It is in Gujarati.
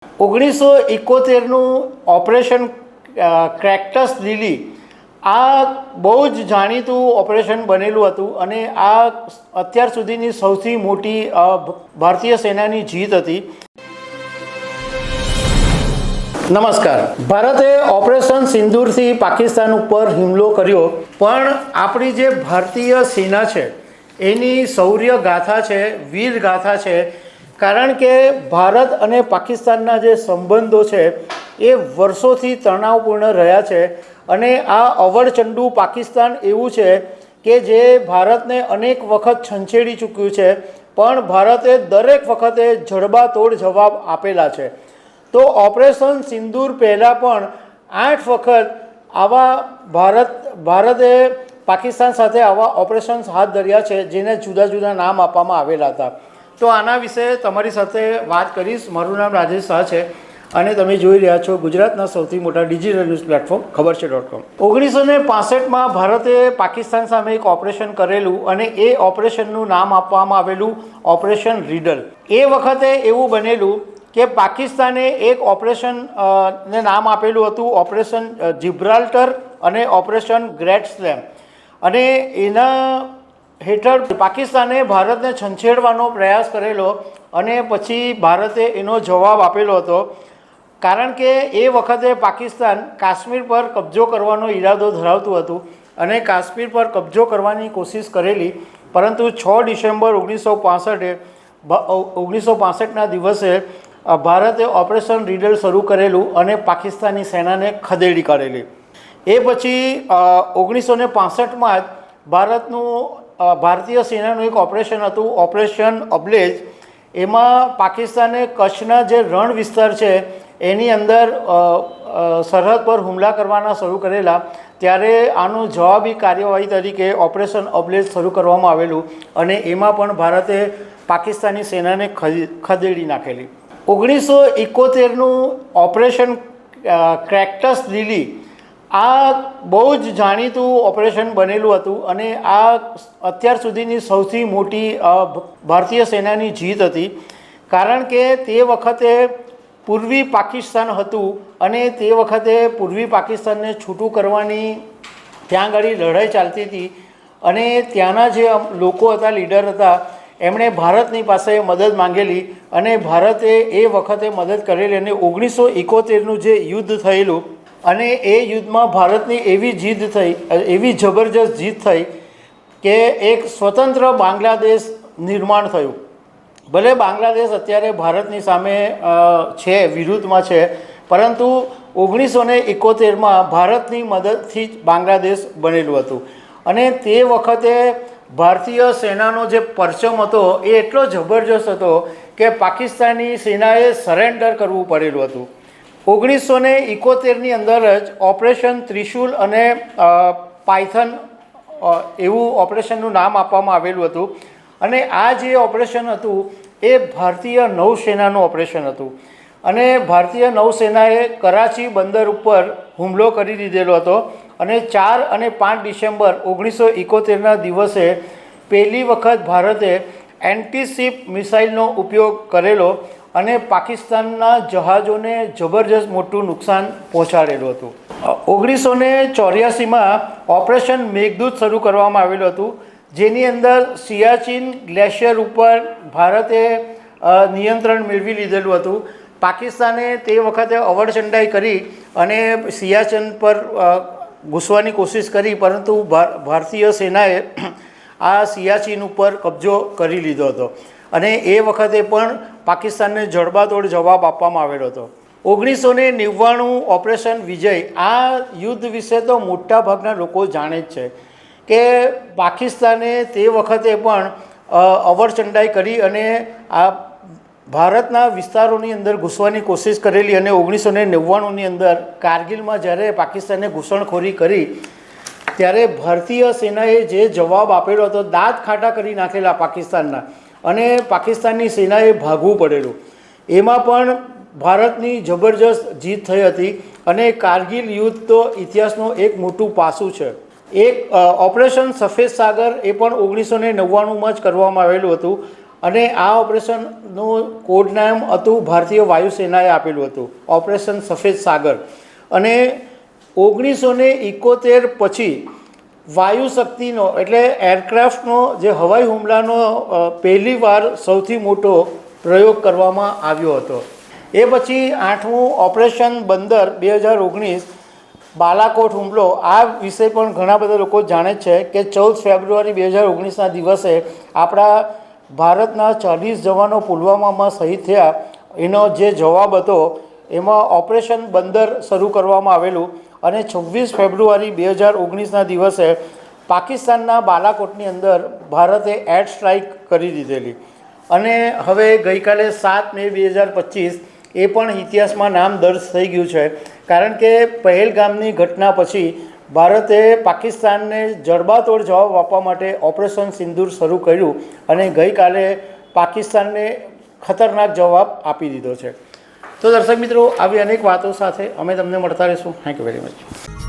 1971નું ઓપરેશન ક્રેક્ટસ લીલી આ બહુ જ જાણીતું ઓપરેશન બનેલું હતું અને આ અત્યાર સુધીની સૌથી મોટી ભારતીય સેનાની જીત હતી. નમસ્કાર. ભારતે ઓપરેશન સિંદૂરથી પાકિસ્તાન ઉપર હુમલો કર્યો, પણ આપણી જે ભારતીય સેના છે એની શૌર્ય ગાથા છે, વીર ગાથા છે. કારણ કે ભારત અને પાકિસ્તાનના જે સંબંધો છે એ વર્ષોથી તણાવપૂર્ણ રહ્યા છે અને આ અવળચંડુ પાકિસ્તાન એવું છે કે જે ભારતને અનેક વખત છંછેડી ચૂક્યું છે, પણ ભારતે દરેક વખતે જડબાતોડ જવાબ આપેલા છે. તો ઓપરેશન સિંદૂર પહેલાં પણ 8 વખત આવા ભારતે પાકિસ્તાન સાથે આવા ઓપરેશન્સ હાથ ધર્યા છે, જેને જુદા જુદા નામ આપવામાં આવેલા હતા. તો આના વિશે તમારી સાથે વાત કરીશ. મારું નામ રાજેશ શાહ છે અને તમે જોઈ રહ્યા છો ગુજરાતના સૌથી મોટા ડિજિટલ ન્યૂઝ પ્લેટફોર્મ ખબરછે.com. 1965માં ભારતે પાકિસ્તાન સામે એક ઓપરેશન કરેલું અને એ ઓપરેશનનું નામ આપવામાં આવેલું ઓપરેશન રીડલ. એ વખતે એવું બનેલું કે પાકિસ્તાને એક ઓપરેશન ને નામ આપેલું હતું ઓપરેશન જિબ્રાલ્ટર અને ઓપરેશન ગ્રેટ સ્લેમ, અને એના હેઠળ પાકિસ્તાને ભારતને છંછેડવાનો પ્રયાસ કરેલો અને પછી ભારતે એનો જવાબ આપેલો હતો. કારણ કે એ વખતે પાકિસ્તાન કાશ્મીર પર કબજો કરવાનો ઈરાદો ધરાવતું હતું અને કાશ્મીર પર કબજો કરવાની કોશિશ કરેલી, પરંતુ 6 ડિસેમ્બર 1965ના દિવસે ભારતે ઓપરેશન રીડલ શરૂ કરેલું અને પાકિસ્તાની સેનાને ખદેડી કાઢેલી. એ પછી 1965માં જ ભારતીય સેનાનું એક ઓપરેશન હતું ઓપરેશન અબલેજ. એમાં પાકિસ્તાને કચ્છના જે રણ વિસ્તાર છે એની અંદર સરહદ પર હુમલા કરવાના શરૂ કરેલા, ત્યારે આનું જવાબી કાર્યવાહી તરીકે ઓપરેશન અબલેજ શરૂ કરવામાં આવેલું અને એમાં પણ ભારતે પાકિસ્તાની સેનાને ખદેડી નાખેલી. 1971નું ઓપરેશન ક્રેક્ટસ લીલી આ બહુ જ જાણીતું ઓપરેશન બનેલું હતું અને આ અત્યાર સુધીની સૌથી મોટી ભારતીય સેનાની જીત હતી. કારણ કે તે વખતે પૂર્વી પાકિસ્તાન હતું અને તે વખતે પૂર્વી પાકિસ્તાનને છૂટું કરવાની ત્યાં આગળ લડાઈ ચાલતી હતી અને ત્યાંના જે લોકો હતા, લીડર હતા, એમણે ભારતની પાસે મદદ માંગેલી અને ભારતે એ વખતે મદદ કરેલી અને 1971નું જે યુદ્ધ થયેલું અને એ યુદ્ધમાં ભારતની એવી જીત થઈ, એવી જબરજસ્ત જીત થઈ કે એક સ્વતંત્ર બાંગ્લાદેશ નિર્માણ થયું. ભલે બાંગ્લાદેશ અત્યારે ભારતની સામે છે, વિરુદ્ધમાં છે, પરંતુ 1971માં ભારતની મદદથી જ બાંગ્લાદેશ બનેલું હતું. અને તે વખતે ભારતીય સેનાનો જે પરચમ હતો એ એટલો જબરજસ્ત હતો કે પાકિસ્તાની સેનાએ સરેન્ડર કરવું પડેલું હતું. 1971ની અંદર જ ઓપરેશન ત્રિશુલ અને પાયથન એવું ઓપરેશનનું નામ આપવામાં આવેલું હતું. અને આ જે ઓપરેશન હતું એ ભારતીય નૌસેનાનું ઓપરેશન હતું અને ભારતીય નૌસેનાએ કરાચી બંદર ઉપર હુમલો કરી દીધેલો હતો અને 4 અને 5 ડિસેમ્બર 1971ના દિવસે પહેલી વખત ભારતે એન્ટીશિપ મિસાઇલનો ઉપયોગ કરેલો અને પાકિસ્તાનના જહાજોને જબરજસ્ત મોટું નુકસાન પહોંચાડેલું હતું. 1984માં ઓપરેશન મેઘદૂત શરૂ કરવામાં આવેલું હતું, જેની અંદર સિયાચીન ગ્લેશિયર ઉપર ભારતે નિયંત્રણ મેળવી લીધેલું હતું. પાકિસ્તાને તે વખતે અવળચંડાઈ કરી અને સિયાચીન પર ઘૂસવાની કોશિશ કરી, પરંતુ ભારતીય સેનાએ આ સિયાચીન ઉપર કબજો કરી લીધો હતો અને એ વખતે પણ પાકિસ્તાનને જડબાતોડ જવાબ આપવામાં આવેલો હતો. 1999 ઓપરેશન વિજય, આ યુદ્ધ વિશે તો મોટા ભાગના લોકો જાણે જ છે કે પાકિસ્તાને તે વખતે પણ અવળચંડાઈ કરી અને આ ભારતના વિસ્તારોની અંદર ઘૂસવાની કોશિશ કરેલી અને 1999ની અંદર કારગિલમાં જ્યારે પાકિસ્તાને ઘૂસણખોરી કરી ત્યારે ભારતીય સેનાએ જે જવાબ આપેલો હતો, દાંત ખાટા કરી નાખેલા પાકિસ્તાનના, અને પાકિસ્તાનની સેનાએ ભાગવું પડેલું. એમાં પણ ભારતની જબરજસ્ત જીત થઈ હતી અને કારગિલ યુદ્ધ તો ઇતિહાસનું એક મોટું પાસું છે. એક ઓપરેશન સફેદ સાગર એ પણ 1999માં જ કરવામાં આવેલું હતું અને આ ઓપરેશનનું કોડ નામ હતું ભારતીય વાયુસેનાએ આપેલું હતું, ઓપરેશન સફેદ સાગર. અને 1971 પછી વાયુ શક્તિનો એટલે એરક્રાફ્ટનો જે હવાઈ હુમલાનો પહેલીવાર સૌથી મોટો પ્રયોગ કરવામાં આવ્યો હતો. એ પછી 8મું ઓપરેશન બંદર 2019 બાલાકોટ હુમલો. આ વિશે પણ ઘણા બધા લોકો જાણે છે કે 14 ફેબ્રુઆરી 2019ના દિવસે આપણા ભારતના 40 જવાનો પુલવામામાં શહીદ થયા. એનો જે જવાબ હતો એમાં ઓપરેશન બંદર શરૂ કરવામાં આવેલું અને 26 ફેબ્રુઆરી 2019ના દિવસે પાકિસ્તાનના બાલાકોટની અંદર ભારતે એર સ્ટ્રાઇક કરી દીધેલી. અને હવે ગઈકાલે 7 મે 2025 એ પણ ઇતિહાસમાં નામ દર્જ થઈ ગયું છે, કારણ કે પહેલગામની ઘટના પછી ભારતે પાકિસ્તાનને જડબાતોડ જવાબ આપવા માટે ઓપરેશન સિંદૂર શરૂ કર્યું અને ગઈકાલે પાકિસ્તાનને ખતરનાક જવાબ આપી દીધો છે. તો દર્શક મિત્રો, આવી અનેક વાતો સાથે અમે તમને મળતા રહીશું. Thank you very much.